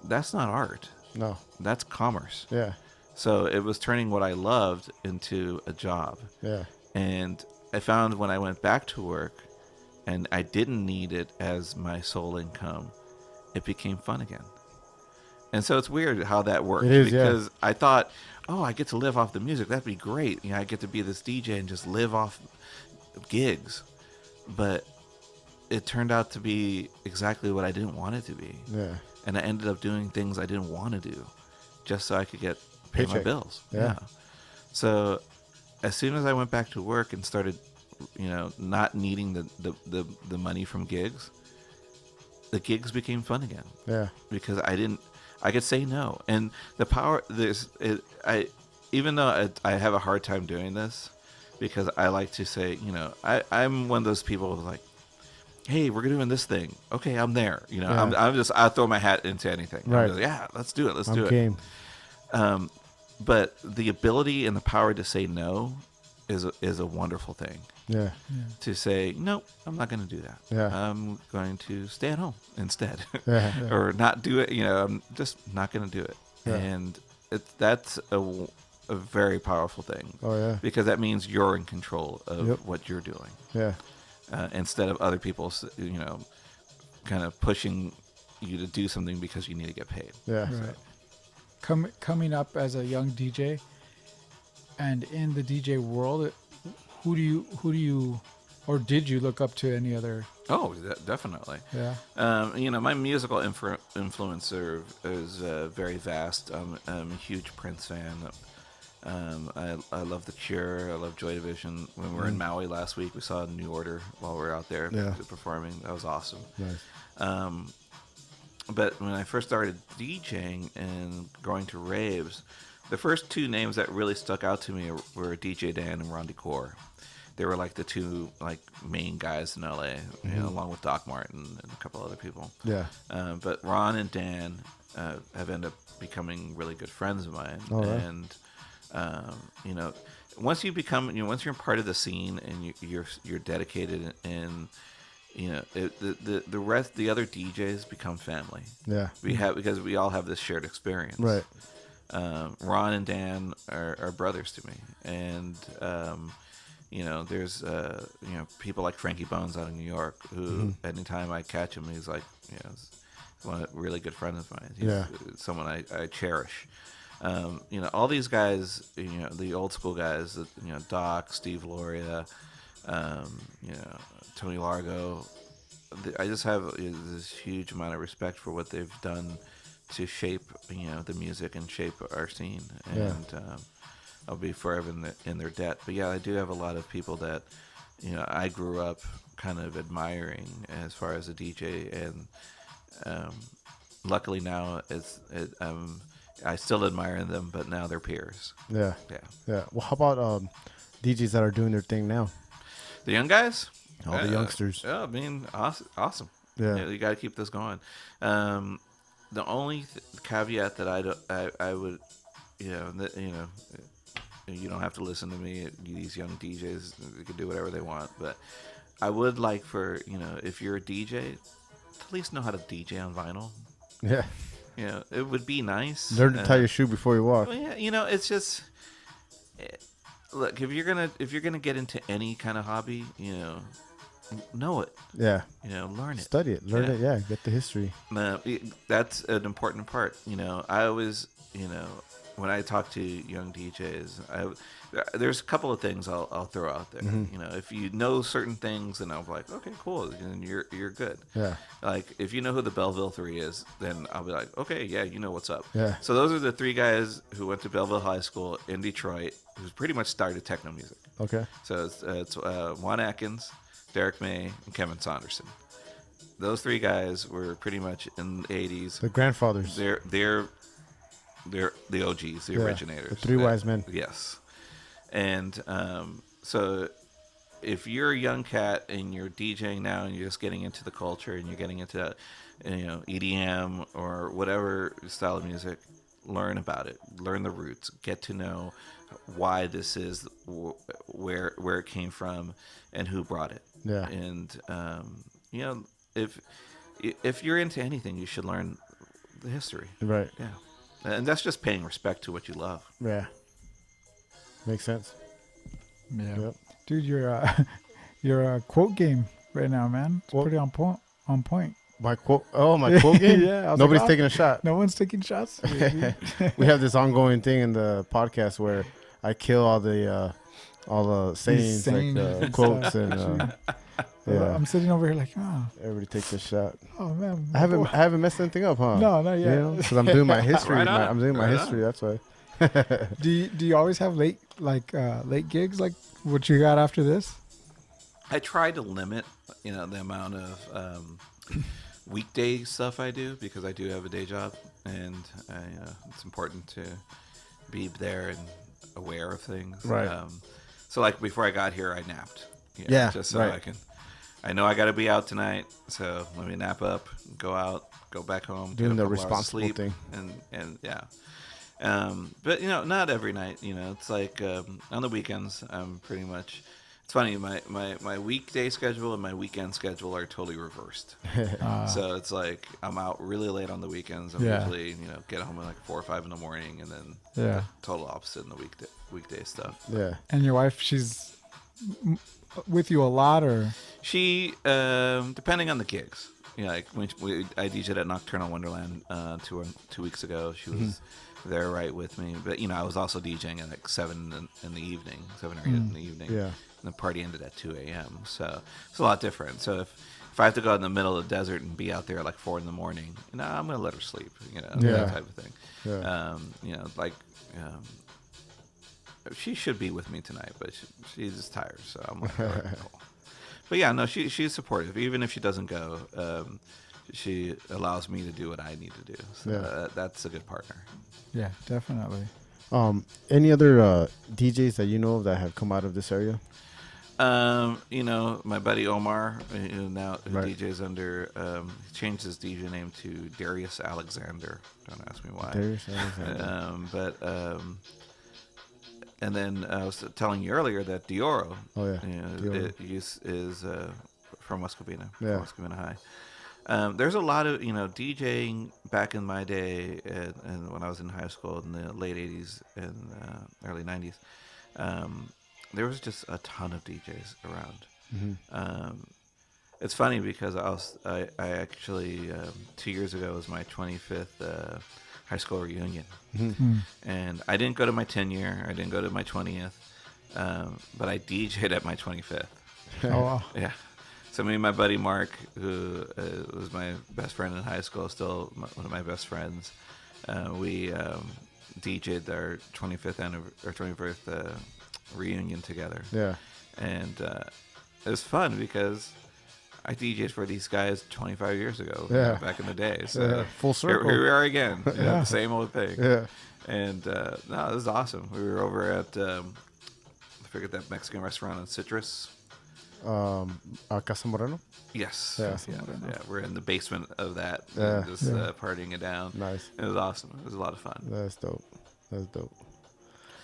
that's not art. No. That's commerce. Yeah. So it was turning what I loved into a job. Yeah. And I found when I went back to work and I didn't need it as my sole income, it became fun again. And so it's weird how that works. It is, because I thought, oh, I get to live off the music. That'd be great. I get to be this DJ and just live off gigs. But it turned out to be exactly what I didn't want it to be. Yeah. And I ended up doing things I didn't want to do just so I could pay my bills. Yeah. So as soon as I went back to work and started, not needing the money from gigs, the gigs became fun again. Yeah. Because I could say no. And the power, even though I have a hard time doing this, because I like to say, I'm one of those people who's like, hey, we're doing this thing. Okay, I'm there. I'll throw my hat into anything. Right. Yeah, let's do it. Let's I'm do it. game. But the ability and the power to say no is a wonderful thing. Yeah. To say, no, I'm not going to do that. Yeah. I'm going to stay at home instead. Yeah. Or not do it. I'm just not going to do it. Yeah. And that's a very powerful thing. Oh, yeah. Because that means you're in control of what you're doing. Yeah. Instead of other people, kind of pushing you to do something because you need to get paid. Yeah. Right. Coming up as a young DJ, and in the DJ world, who do you, or did you look up to any other? Oh, definitely. Yeah. My musical influencer is very vast. I'm a huge Prince fan. I love The Cure. I love Joy Division. When we were in Maui last week, we saw New Order while we were out there performing. That was awesome. Nice. But when I first started DJing and going to raves, the first two names that really stuck out to me were DJ Dan and Ron DeCore. They were like the two main guys in LA, along with Doc Martin and a couple other people. Yeah. But Ron and Dan have ended up becoming really good friends of mine. Oh, right. And once you become, once you're part of the scene and you're dedicated, and the other DJs become family. Yeah. Because we all have this shared experience. Right. Ron and Dan are brothers to me, and there's people like Frankie Bones out in New York who anytime I catch him, he's like, one really good friend of mine. He's someone I cherish. All these guys, the old school guys, Doc, Steve Loria, Tony Largo. I just have this huge amount of respect for what they've done to shape, the music and shape our scene. And I'll be forever in their debt. But yeah, I do have a lot of people that, I grew up kind of admiring as far as a DJ, and luckily now I still admire them, but now they're peers. Yeah. Yeah. Yeah. Well, how about DJs that are doing their thing now? The young guys? All the youngsters. Yeah, I mean, awesome. Yeah. You got to keep this going. The only caveat that I would, you don't have to listen to me. These young DJs, they can do whatever they want. But I would like for, if you're a DJ, to at least know how to DJ on vinyl. Yeah. It would be nice. Learn to tie your shoe before you walk. Well, yeah, it's just, look, if you're gonna get into any kind of hobby, know it. Yeah. Learn it. Study it. Learn it. Yeah. Get the history. That's an important part. I always, when I talk to young DJs, there's a couple of things I'll throw out there. If you know certain things, then I'll be like, okay, cool, and you're good. Yeah. Like if you know who the Belleville Three is, then I'll be like, okay, yeah, you know what's up. Yeah. So those are the three guys who went to Belleville High School in Detroit, who pretty much started techno music. Okay. So it's Juan Atkins, Derek May, and Kevin Saunderson. Those three guys were pretty much in the 80s. The grandfathers. They're the OGs, the originators. The three wise men. Yes. And so if you're a young cat and you're DJing now and you're just getting into the culture and you're getting into, EDM or whatever style of music, learn about it, learn the roots, get to know why this is, where it came from, and who brought it. Yeah. And you know, if you're into anything, you should learn the history. Right. Yeah, and that's just paying respect to what you love. Yeah. Makes sense. Yeah. Yep. Dude, your quote game right now, man. It's Well- pretty on point. On point. My quote. Oh, my quote game. Yeah, I was Nobody's like, oh, taking a shot. No one's taking shots. Baby. We have this ongoing thing in the podcast where I kill all the sayings, sayings like and quotes, stuff. and yeah. I'm sitting over here like, Everybody takes a shot. oh man. I haven't messed anything up, huh? No, not yet. Because I'm doing my history. Right on. I'm doing my Right history. on. That's why. Do you always have late gigs like what you got after this? I try to limit, the amount of weekday stuff I do because I do have a day job, and it's important to be there and aware of things. Right. So, like before I got here, I napped. Yeah, Just so right. I know I got to be out tonight, so let me nap up, go out, go back home, Doing get a the couple hours of responsible sleep, thing. and yeah. But not every night. It's like on the weekends. I'm pretty much. It's funny. My weekday schedule and my weekend schedule are totally reversed. So it's like I'm out really late on the weekends. I'm Yeah. usually get home at like 4 or 5 in the morning, and then Yeah. total opposite in the weekday stuff. Yeah. And your wife, she's with you a lot, or She, depending on the gigs, like when I DJ'd at Nocturnal Wonderland 2 weeks ago. She was there right with me, but I was also DJing at like 7 in the evening, 7 or 8 in the evening. Yeah. And the party ended at 2 a.m. So it's a lot different. So if I have to go out in the middle of the desert and be out there at like 4 in the morning, I'm gonna let her sleep. That type of thing. Yeah. She should be with me tonight, but she's just tired, so I'm like, all right, cool. But yeah, no, she's supportive. Even if she doesn't go, she allows me to do what I need to do. So that's a good partner. yeah, definitely. Any other DJs that you know of that have come out of this area? My buddy Omar, who Right. DJs under, he changed his DJ name to Darius Alexander. Don't ask me why. Darius Alexander. And then I was telling you earlier that Dioro, Oh, yeah. Dioro. is from West Covina, Yeah. from West Covina High. There's a lot of DJing back in my day, and when I was in high school in the late '80s and early '90s. There was just a ton of DJs around. Mm-hmm. It's funny because I actually 2 years ago was my 25th high school reunion, and I didn't go to my 10-year, I didn't go to my 20th, but I DJ'd at my 25th. Oh wow. Yeah. So me and my buddy Mark, who was my best friend in high school, still one of my best friends, we DJ'd our 25th reunion together. Yeah. And it was fun because I DJ'd for these guys 25 years ago, back in the day. So Full circle. here we are again, the same old thing. Yeah. And no, it was awesome. We were over at I forget that Mexican restaurant on Citrus. Casa Moreno. Yes. Yeah. Yeah. We're in the basement of that, Yeah. just partying it down. Nice. It was awesome. It was a lot of fun. That's dope.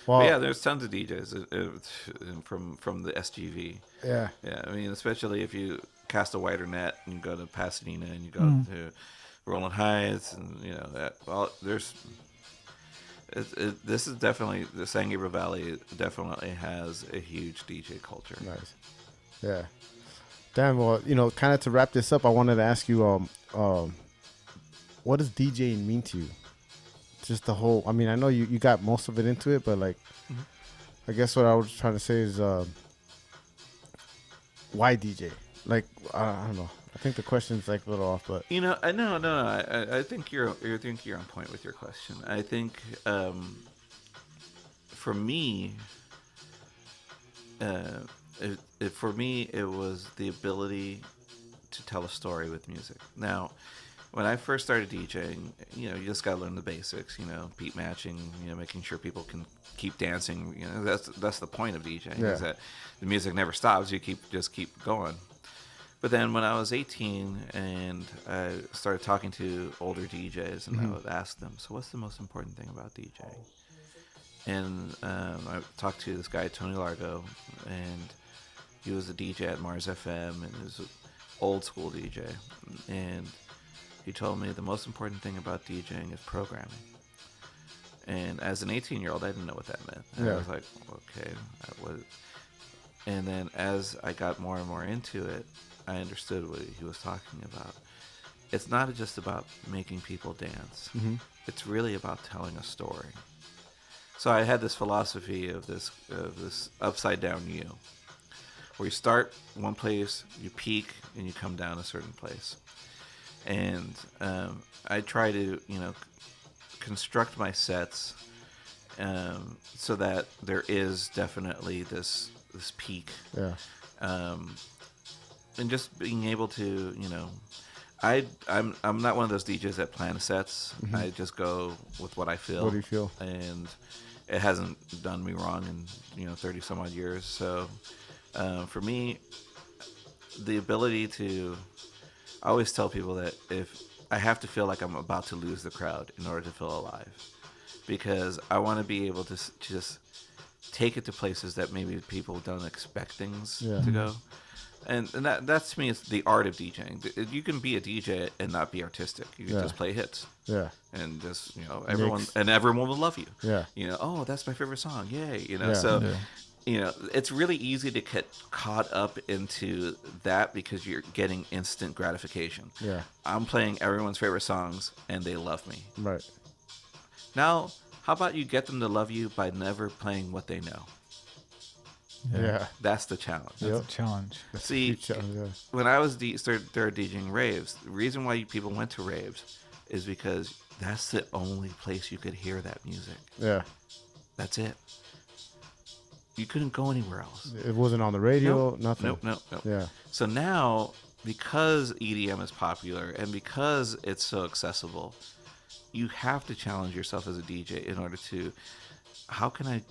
Well, But yeah, there's tons of DJs from the SGV. Yeah. Yeah, I mean, especially if you cast a wider net and you go to Pasadena and you go to Rolling Heights, and this is definitely, the San Gabriel Valley definitely has a huge DJ culture. Nice. Yeah. Damn. Well, kind of to wrap this up, I wanted to ask you, what does DJing mean to you? Just the whole. I mean, I know you got most of it into it, but like, I guess what I was trying to say is, why DJ? Like, I don't know. I think the question's like a little off, but No. I think you're on point with your question. I think for me, it was the ability to tell a story with music. Now, when I first started DJing, you just got to learn the basics, beat matching, making sure people can keep dancing. That's the point of DJing, is that the music never stops. You just keep going. But then when I was 18 and I started talking to older DJs, and I would ask them, so what's the most important thing about DJing? And I talked to this guy, Tony Largo, and he was a DJ at Mars FM, and he was an old school DJ. And he told me the most important thing about DJing is programming. And as an 18-year-old, I didn't know what that meant. And I was like, okay. And then as I got more and more into it, I understood what he was talking about. It's not just about making people dance. It's really about telling a story. So I had this philosophy of this upside down U, where you start one place, you peak, and you come down a certain place. And I try to, construct my sets so that there is definitely this peak. Yeah. And just being able to, I'm not one of those DJs that plan sets. I just go with what I feel. What do you feel? And it hasn't done me wrong in 30 some odd years. So for me, the ability to, I always tell people that if I have to feel like I'm about to lose the crowd in order to feel alive, because I want to be able to just take it to places that maybe people don't expect things to go. And that to me is the art of DJing. You can be a DJ and not be artistic. You can just play hits. Yeah. And just, everyone will love you. Yeah. Oh, that's my favorite song. Yay. It's really easy to get caught up into that because you're getting instant gratification. Yeah. I'm playing everyone's favorite songs and they love me. Right. Now, how about you get them to love you by never playing what they know? Yeah. That's the challenge. That's a challenge. See, when I was started DJing raves, the reason why people went to raves is because that's the only place you could hear that music. Yeah. That's it. You couldn't go anywhere else. It wasn't on the radio, nothing. Nope. Yeah. So now, because EDM is popular and because it's so accessible, you have to challenge yourself as a DJ in order to, how can I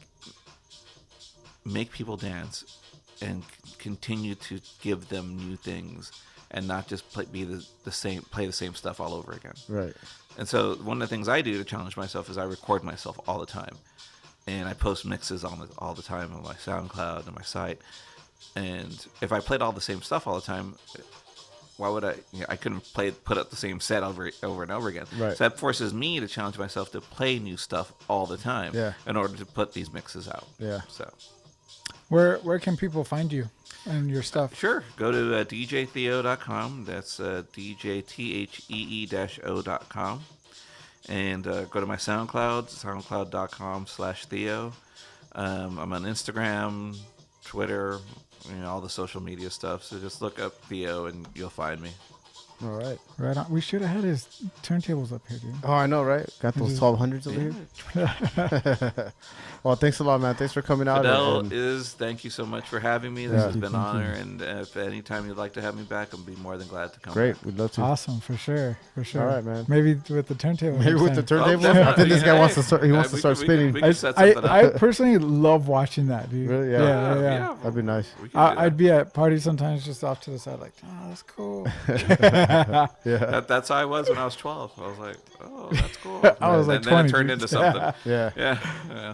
make people dance and continue to give them new things and not just play the same stuff all over again. Right. And so one of the things I do to challenge myself is I record myself all the time. And I post mixes all the time on my SoundCloud and my site. And if I played all the same stuff all the time, why would I? I couldn't put up the same set over and over again. Right. So that forces me to challenge myself to play new stuff all the time in order to put these mixes out. Yeah. So, where can people find you and your stuff? Sure. Go to djtheo.com. That's djthee-o.com. And go to my SoundCloud, soundcloud.com/Theo. I'm on Instagram, Twitter, all the social media stuff. So just look up Theo and you'll find me. All right. Right on. We should have had his turntables up here, dude. Oh, I know, right? Got those 1200s over here. Well, thanks a lot, man. Thanks for coming out. Thank you so much for having me. This has been an honor. And if anytime you'd like to have me back, I'll be more than glad to come Great. back. We'd love to. Awesome. For sure. All right, man. Maybe with the turntable. Maybe with the turntable. I think this guy wants to start. He wants to start spinning. I personally love watching that, dude. Really? Yeah. That'd be nice. I'd be at parties sometimes just off to the side like, oh, that's cool. That's how I was when I was 12. I was like, oh, that's cool. I was like 20. Then it turned into something. Yeah.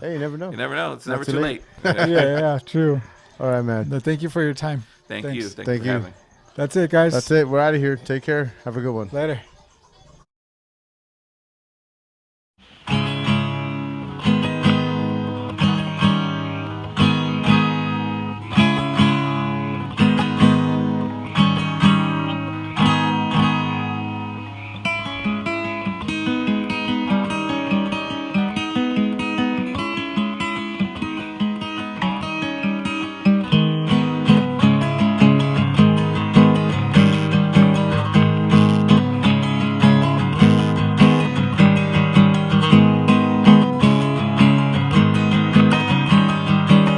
Hey, you never know. You never know. It's never too late. Yeah, true. All right, man. But thank you for your time. Thank you. Thank you for having me. That's it, guys. That's it. We're out of here. Take care. Have a good one. Later.